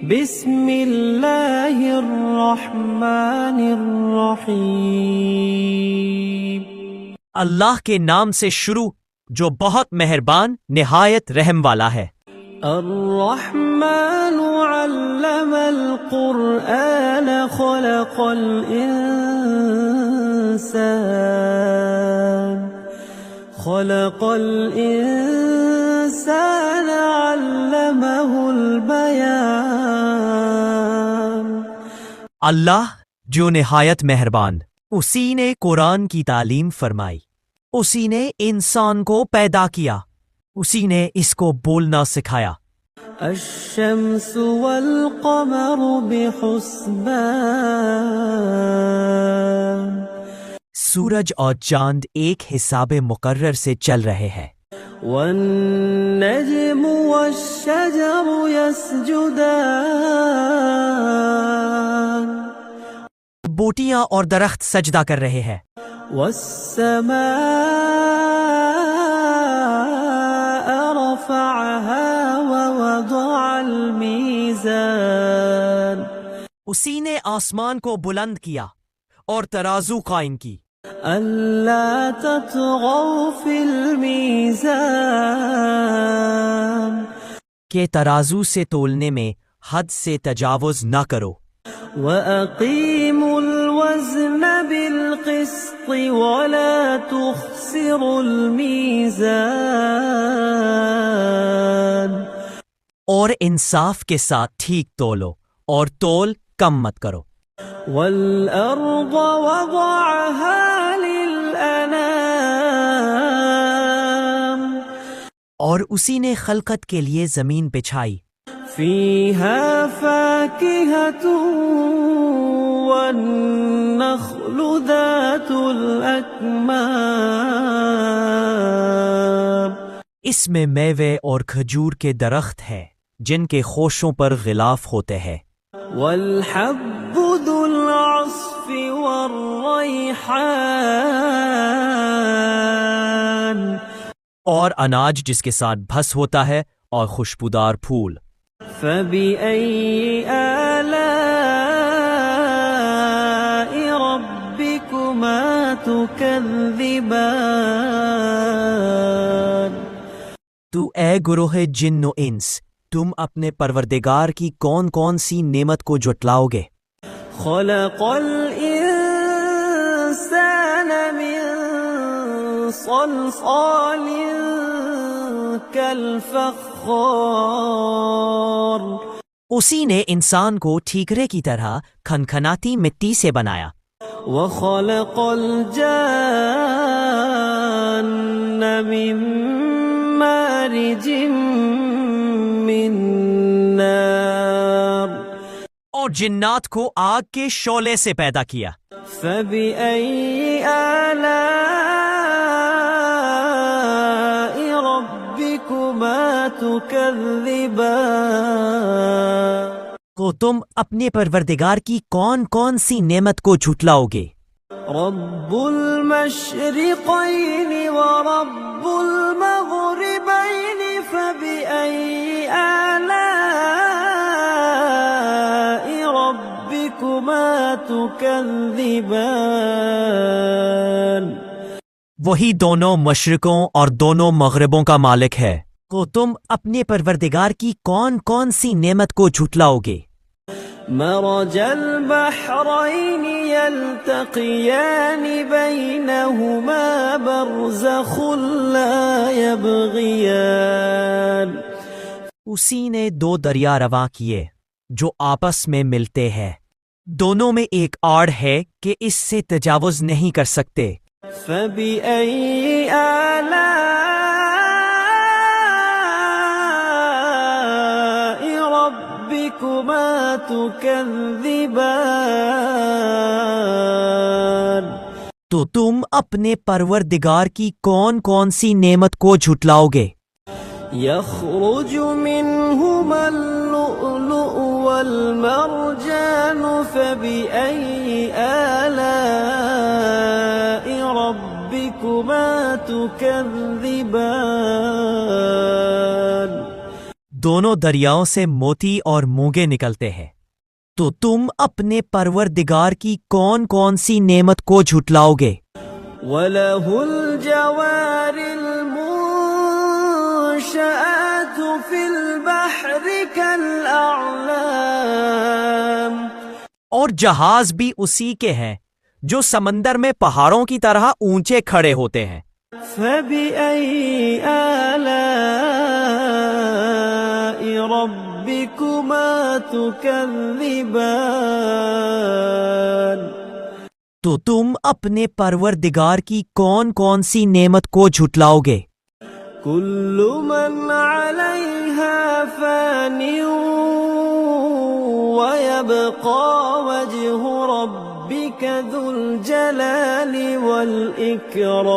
بسم اللہ الرحمن الرحیم۔ اللہ کے نام سے شروع جو بہت مہربان نہایت رحم والا ہے۔ الرحمن علم القرآن خلق الإنسان علمه البیان۔ اللہ جو نہایت مہربان، اسی نے قرآن کی تعلیم فرمائی، اسی نے انسان کو پیدا کیا، اسی نے اس کو بولنا سکھایا۔ الشمس والقمر بحسبان۔ سورج اور چاند ایک حساب مقرر سے چل رہے ہیں۔ والنجم والشجر يسجدان۔ بوٹیاں اور درخت سجدہ کر رہے ہیں۔ والسماء رفعها ووضع الميزان۔ اسی نے آسمان کو بلند کیا اور ترازو قائم کی۔ ألا تطغوا في الميزان۔ کہ ترازو سے تولنے میں حد سے تجاوز نہ کرو۔ وَأَقِيمُوا الْوَزْنَ بِالْقِسْطِ وَلَا تُخْسِرُوا الْمِيزَانَ۔ اور انصاف کے ساتھ ٹھیک تولو اور تول کم مت کرو۔ وَالْأَرْضَ وَضَعَهَا لِلْأَنَامِ۔ اور اسی نے خلقت کے لیے زمین بچھائی۔ فِيهَا فَاكِهَةٌ وَالنَّخْلُ ذَاتُ الْأَكْمَامِ۔ اس میں میوے اور کھجور کے درخت ہیں جن کے خوشوں پر غلاف ہوتے ہیں۔ وَالْحَبُّ ذُو الْعَصْفِ وَالرَّيْحَانِ۔ اور اناج جس کے ساتھ بھس ہوتا ہے اور خوشبودار پھول۔ فَبِأَيِّ آلَاءِ رَبِّكُمَا تُكَذِّبَانِ۔ تو اے گروہ جن و انس، تم اپنے پروردگار کی کون کون سی نعمت کو جھٹلاؤ گے؟ خَلَقَ الْإِنسَانَ مِنْ صَلْصَالٍ كَالْفَخَّارِ۔ اسی نے انسان کو ٹھیکرے کی طرح کھنکھناتی مٹی سے بنایا۔ وَخَلَقَ الْجَانَّ مِن مَّارِجٍ مِّن نَّارٍ۔ اور جنات کو آگ کے شعلے سے پیدا کیا۔ فَبِأَيِّ آلَاءِ رَبِّكُمَا تُكَذِّبَانِ۔ تو تم اپنے پروردگار کی کون کون سی نعمت کو جھٹلاؤ گے؟ رب المشرقین ورب المغربین فبأي آلاء ربکما تکذبان۔ وہی دونوں مشرقوں اور دونوں مغربوں کا مالک ہے، تو تم اپنے پروردگار کی کون کون سی نعمت کو جھٹلاؤ گے؟ مرج البحرین یلتقیان بینہما برزخ لا یبغیان۔ اسی نے دو دریا رواں کیے جو آپس میں ملتے ہیں، دونوں میں ایک آڑ ہے کہ اس سے تجاوز نہیں کر سکتے۔ فَبِأَيِّ آلَاءِ رَبِّكُمَا تُكَذِّبَانِ۔ تو تم اپنے پروردگار کی کون کون سی نعمت کو جھٹلاؤ گے؟ يخرج منهما اللؤلؤ والمرجان فبأي آلاء ربكما تكذبان۔ دونوں دریاؤں سے موتی اور مونگے نکلتے ہیں، تو تم اپنے پروردگار کی کون کون سی نعمت کو جھٹلاؤ گے؟ وَلَهُ الْجَوَارِ الْمُنشَآتُ فِي الْبَحْرِ كَالْأَعْلَامِ، اور جہاز بھی اسی کے ہیں جو سمندر میں پہاڑوں کی طرح اونچے کھڑے ہوتے ہیں۔ فَبِأَيِّ آلَاءِ رَبِّكُمَا تُكَذِّبَانِ، تو تم اپنے پروردگار کی کون کون سی نعمت کو جھٹلاؤ گے؟ كُلُّ مَنْ عَلَيْهَا فَانٍ وَيَبْقَى وَجْهُ رَبِّكَ ذُو الْجَلَالِ وَالْإِكْرَامِ،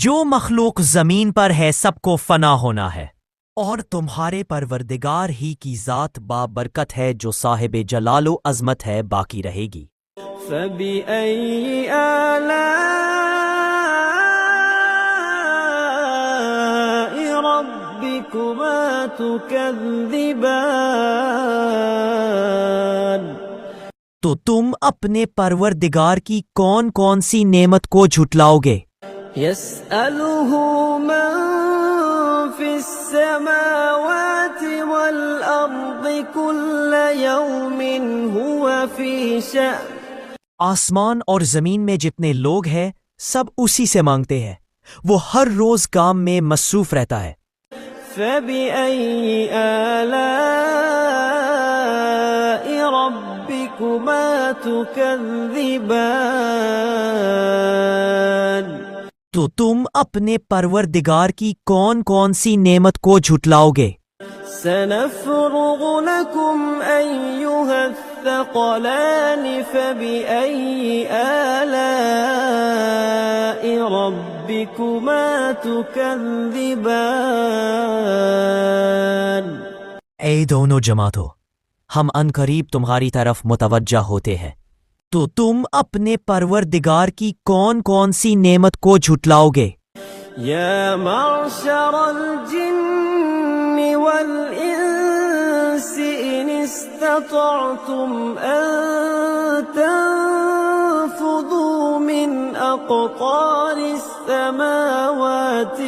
جو مخلوق زمین پر ہے سب کو فنا ہونا ہے، اور تمہارے پروردگار ہی کی ذات بابرکت ہے جو صاحب جلال و عظمت ہے باقی رہے گی۔ فَبِأَيِّ آلَاءِ رَبِّكُمَا تُكَذِّبَانِ، تو تم اپنے پروردگار کی کون کون سی نعمت کو جھٹلاؤ گے؟ يَسْأَلُهُ مَن فِي السَّمَاوَاتِ وَالْأَرْضِ كُلَّ يَوْمٍ هُوَ فِي شَأْنٍ، آسمان اور زمین میں جتنے لوگ ہیں سب اسی سے مانگتے ہیں، وہ ہر روز کام میں مصروف رہتا ہے۔ فَبِأَيِّ آلَاءِ رَبِّكُمَا تُكَذِّبَانِ، تو تم اپنے پروردگار کی کون کون سی نعمت کو جھٹلاؤ گے؟ سَنَفْرُغُ لَكُمْ أَيُّهَ الثَّقَلَانِ فَبِأَيِّ آلَاءِ رَبِّكُمَا تُكَذِّبَانِ، اے دونوں جماعتوں، ہم عنقریب تمہاری طرف متوجہ ہوتے ہیں، تو تم اپنے پروردگار کی کون کون سی نعمت کو جھٹلاؤ گے؟ يَا مَعْشَرَ الْجِنِّ وَالْإِنسِ إِنِ اسْتَطَعْتُمْ أَن تَنفُذُوا مِنْ أَقْطَارِ السَّمَاوَاتِ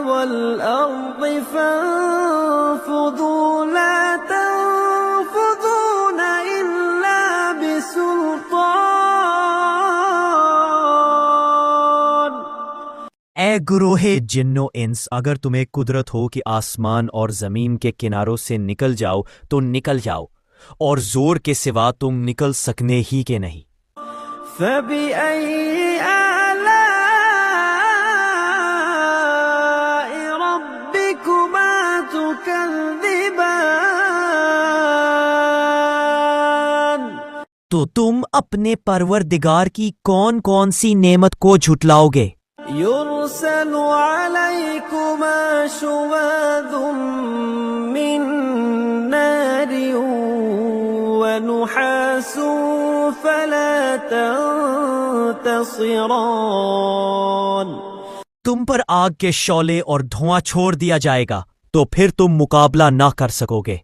وَالْأَرْضِ فَانفُذُوا لَا تَنفُذُونَ إِلَّا بِسُلْطَانٍ، اے گروہ جن و انس، اگر تمہیں قدرت ہو کہ آسمان اور زمین کے کناروں سے نکل جاؤ تو نکل جاؤ، اور زور کے سوا تم نکل سکنے ہی کے نہیں۔ فَبِأَيِّ آلَاءِ رَبِّكُمَا تُكَذِّبَانِ، تو تم اپنے پروردگار کی کون کون سی نعمت کو جھٹلاؤ گے؟ يُرْسَلُ عَلَيْكُمَا شُوَاظٌ مِّن نَّارٍ وَنُحَاسٌ فَلَا تَنتَصِرَانِ، تم پر آگ کے شعلے اور دھواں چھوڑ دیا جائے گا تو پھر تم مقابلہ نہ کر سکو گے۔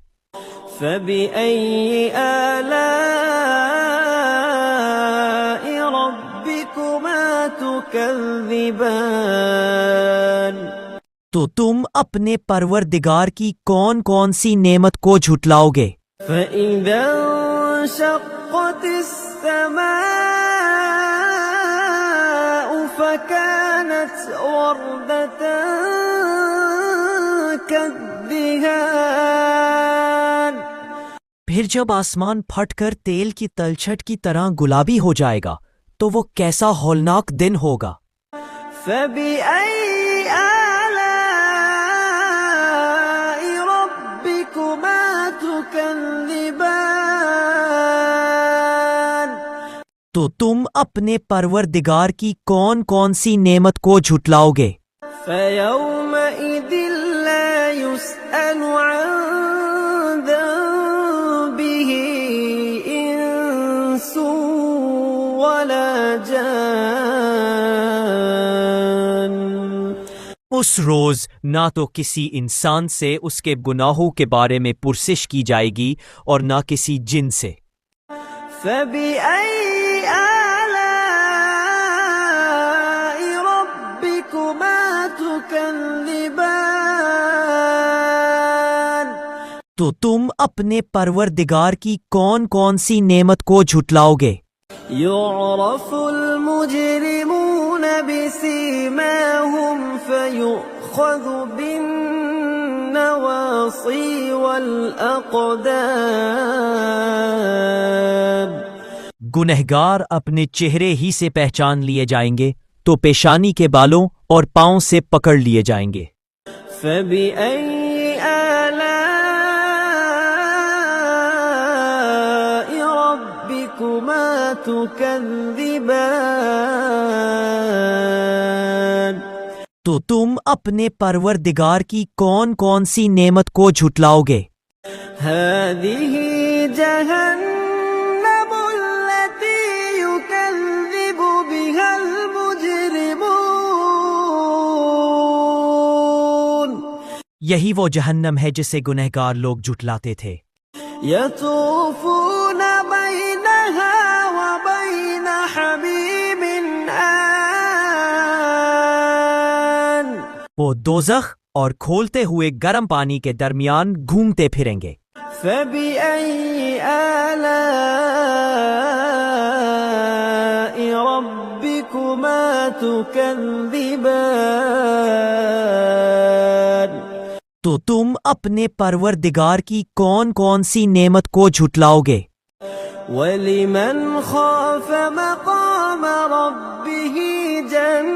فَبِأَيِّ آلَاءِ رَبِّكُمَا تُكَذِّبَانِ، تو تم اپنے پروردگار کی کون کون سی نعمت کو جھٹلاؤ گے؟ فَإِذَا انشَقَّتِ السَّمَاءُ فَكَانَتْ وَرْدَةً كَالدِّهَانِ، پھر جب آسمان پھٹ کر تیل کی تلچھٹ کی طرح گلابی ہو جائے گا تو وہ کیسا ہولناک دن ہوگا۔ فَبِأَيِّ آلَاءِ رَبِّكُمَا تُكَذِّبَانِ، تو تم اپنے پروردگار کی کون کون سی نعمت کو جھٹلاؤ گے؟ فَيَوْمَئِذٍ لَا يُسْأَلُ عَن ذَنبِهِ إِنسٌ وَلَا جَانٌ، اس روز نہ تو کسی انسان سے اس کے گناہوں کے بارے میں پرسش کی جائے گی اور نہ کسی جن سے۔ فَبِأَيِّ آلَاءِ رَبِّكُمَا تُكَذِّبَانِ؟ تو تم اپنے پروردگار کی کون کون سی نعمت کو جھٹلاؤ گے؟ يُعْرَفُ الْمُجْرِمُونَ بِسِيمَاهُمْ فَيُؤْخَذُ بِالنَّوَاصِي وَالْأَقْدَامِ۔ گنہگار اپنے چہرے ہی سے پہچان لیے جائیں گے تو پیشانی کے بالوں اور پاؤں سے پکڑ لیے جائیں گے۔ فَبِأَيِّ آلَاءِ رَبِّكُمَا تُكَذِّبَانِ؟ تو تم اپنے پروردگار کی کون کون سی نعمت کو جھٹلاؤ گے؟ هَذِهِ جَهَنَّمُ الَّتِي يُكَذِّبُ بِهَا الْمُجْرِمُونَ۔ یہی وہ جہنم ہے جسے گنہگار لوگ جھٹلاتے تھے۔ يَطُوفُونَ بَيْنَهَا وَبَيْنَ حَمِيمٍ آنٍ۔ وہ دوزخ اور کھولتے ہوئے گرم پانی کے درمیان گھومتے پھریں گے۔ فَبِأَيِّ آلَاءِ رَبِّكُمَا تُكَذِّبَانِ؟ تو تم اپنے پروردگار کی کون کون سی نعمت کو جھٹلاؤ گے؟ وَلِمَنْ خَافَ مَقَامَ رَبِّهِ جَنَّتَانِ؟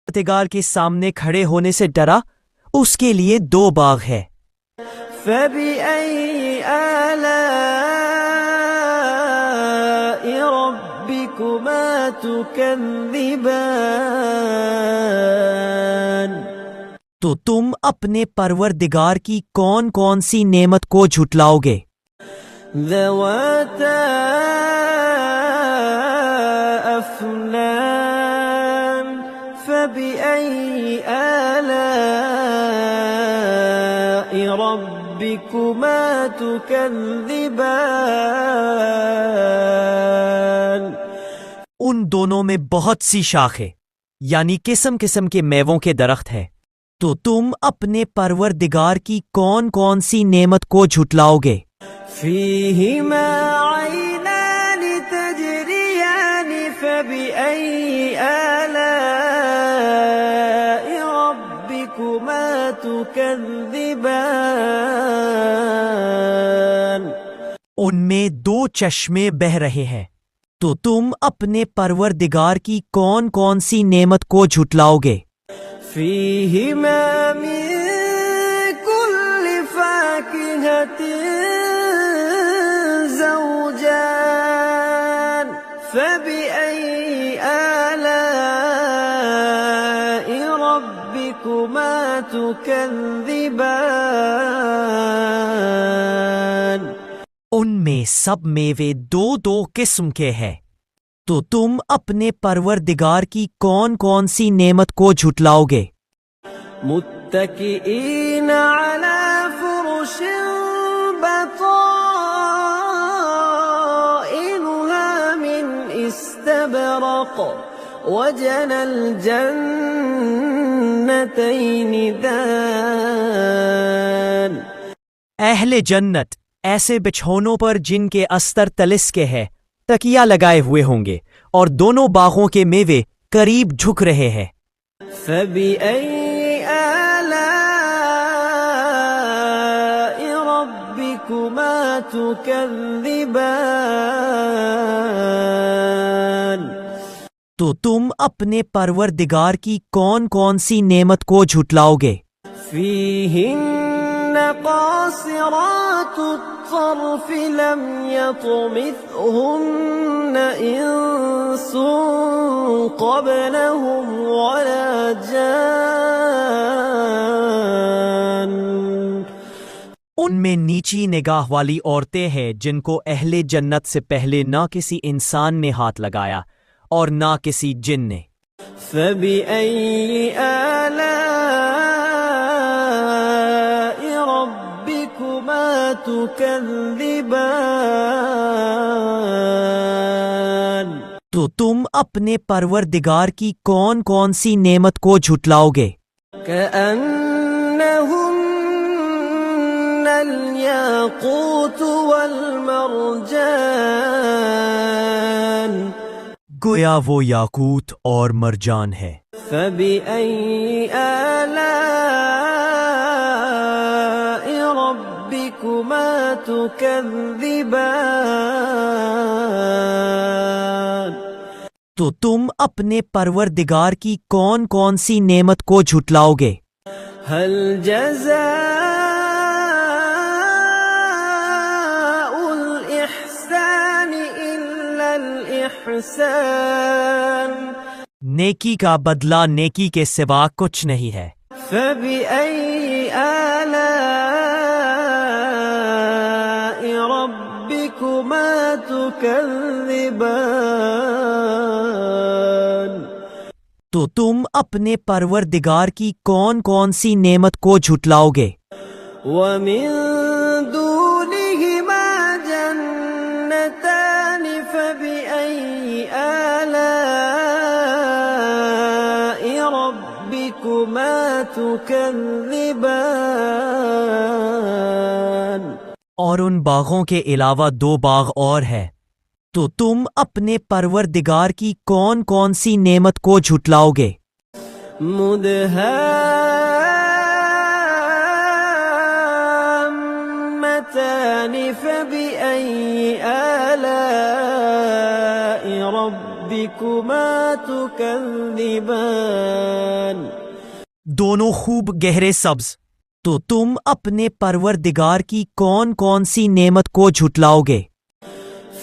پروردگار کے سامنے کھڑے ہونے سے ڈرا، اس کے لیے 2 باغ ہے۔ فَبِأَيِّ آلَاءِ رَبِّكُمَا تُكَذِّبَانِ؟ تو تم اپنے پروردگار کی کون کون سی نعمت کو جھٹلاؤ گے؟ ذَوَاتَا أَفْنَانٍ فَبِأَيِّ آلَاءِ رَبِّكُمَا تُكَذِّبَانِ؟ ان دونوں میں بہت سی شاخیں یعنی قسم قسم کے میووں کے درخت ہے، تو تم اپنے پروردگار کی کون کون سی نعمت کو جھٹلاؤ گے؟ فِيهِمَا عَيْنَانِ تَجْرِيَانِ فَبِأَيِّ آلَاءِ رَبِّكُمَا تُكَذِّبَانِ؟ ان میں 2 چشمے بہہ رہے ہیں، تو تم اپنے پروردگار کی کون کون سی نعمت کو جھٹلاؤ گے؟ فِيهِمَا مِن كُلِّ فَاكِهَةٍ زَوْجَانِ فَبِأَيِّ آلَاءِ رَبِّكُمَا تُكَذِّبَانِ؟ ان میں سب میوے 2 قسم کے ہیں، تو تم اپنے پروردگار کی کون کون سی نعمت کو جھٹلاؤ گے؟ متكئين على فرش بطائنها من استبرق وجنى الجنتين دان۔ اہل جنت ایسے بچھونوں پر جن کے استر تلس کے ہے تکیہ لگائے ہوئے ہوں گے، اور دونوں باغوں کے میوے قریب جھک رہے ہیں۔ فَبِأَيِّ آلَاءِ رَبِّكُمَا تُكَذِّبَانِ؟ تو تم اپنے پروردگار کی کون کون سی نعمت کو جھٹلاؤ گے؟ فِيهِنَّ قَاصِرَاتُ الطَّرْفِ لَمْ يَطْمِثْهُنَّ إِنسٌ قَبْلَهُمْ وَلَا جَانٌّ۔ ان میں نیچی نگاہ والی عورتیں ہیں جن کو اہل جنت سے پہلے نہ کسی انسان نے ہاتھ لگایا اور نہ کسی جن نے۔ فبأي آلاء ربكما تكذبان؟ تو تم اپنے پروردگار کی کون کون سی نعمت کو جھٹلاؤ گے؟ كأنهن الياقوت والمرجان، گویا وہ یاقوت اور مرجان ہے۔ فبأي آلاء ربكما تكذبان؟ تو تم اپنے پروردگار کی کون کون سی نعمت کو جھٹلاؤ گے؟ هل جزاء الإحسان إلا الإحسان؟ نیکی کا بدلہ نیکی کے سوا کچھ نہیں ہے۔ فبأي آلاء ربكما تكذبان؟ تو تم اپنے پروردگار کی کون کون سی نعمت کو جھٹلاؤ گے؟ ومن دونهما جنتان فبأي آلاء ربكما تكذبان؟ اور ان باغوں کے علاوہ دو باغ اور ہے، تو تم اپنے پروردگار کی کون کون سی نعمت کو جھٹلاؤ گے؟ مدهامتان فبأي آلاء ربكما تكذبان؟ دونوں خوب گہرے سبز، تو تم اپنے پروردگار کی کون کون سی نعمت کو جھٹلاؤ گے؟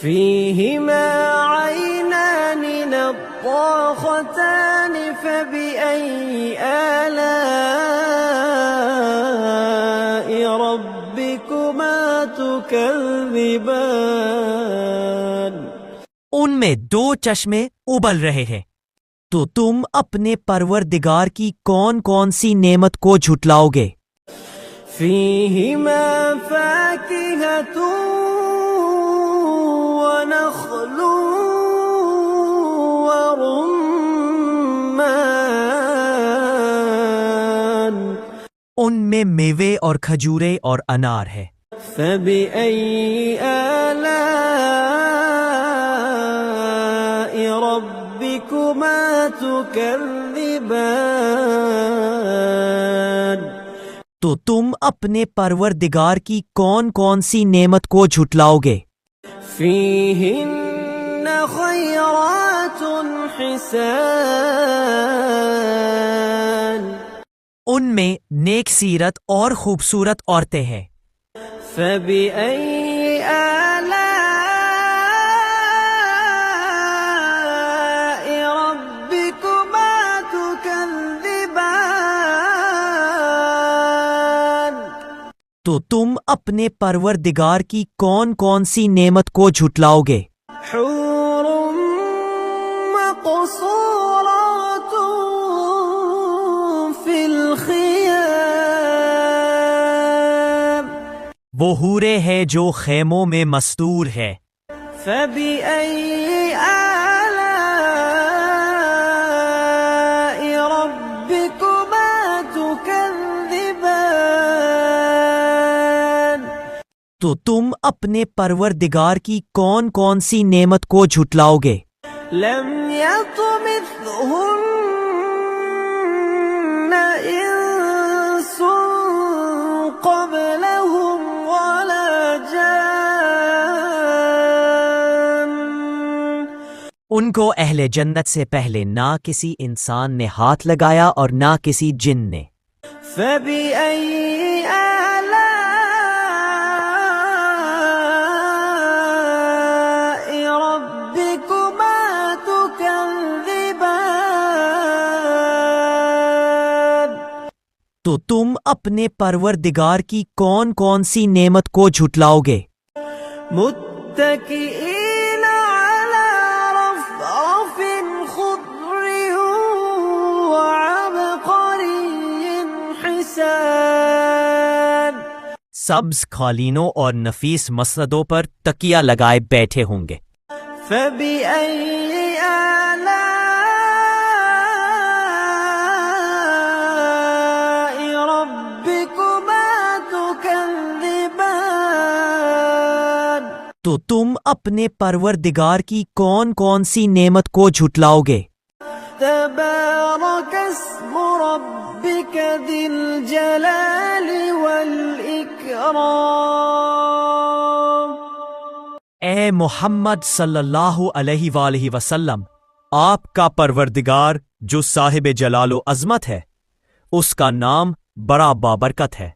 فيهما عينان نضاختان فبأي آلاء ربكما تكذبان؟ ان میں دو چشمے ابل رہے ہیں، تو تم اپنے پروردگار کی کون کون سی نعمت کو جھٹلاؤ گے؟ فيهما فاكهة ونخل ورمان، ان میں میوے اور کھجورے اور انار ہے۔ فبأي آلاء ربكما تكذبان؟ تو تم اپنے پروردگار کی کون کون سی نعمت کو جھٹلاؤ گے؟ فيهن خيرات حسان، ان میں نیک سیرت اور خوبصورت عورتیں ہیں۔ فبأي آلاء ربكما تكذبان؟ تو تم اپنے پروردگار کی کون کون سی نعمت کو جھٹلاؤ گے؟ حور مقصورات في الخيام، وہ حوریں ہیں جو خیموں میں مستور ہے۔ فبأي آلاء ربكما تكذبان؟ تو تم اپنے پروردگار کی کون کون سی نعمت کو جھٹلاؤ گے؟ لم يطمثهن إنس قبلهم ولا جان، ان کو اہل جنت سے پہلے نہ کسی انسان نے ہاتھ لگایا اور نہ کسی جن نے۔ فبأي آلاء ربكما تكذبان؟ تو تم اپنے پروردگار کی کون کون سی نعمت کو جھٹلاؤ گے؟ متكئين على رفرف سبز قالینوں اور نفیس مسندوں پر تکیہ لگائے بیٹھے ہوں گے۔ فبأي آلاء ربكما تكذبان؟ تو تم اپنے پروردگار کی کون کون سی نعمت کو جھٹلاؤ گے؟ تبارك اسم ربك ذي الجلال والإكرام۔ اے محمد صلی اللہ علیہ وآلہ وسلم، آپ کا پروردگار جو صاحب جلال و عظمت ہے، اس کا نام بڑا بابرکت ہے۔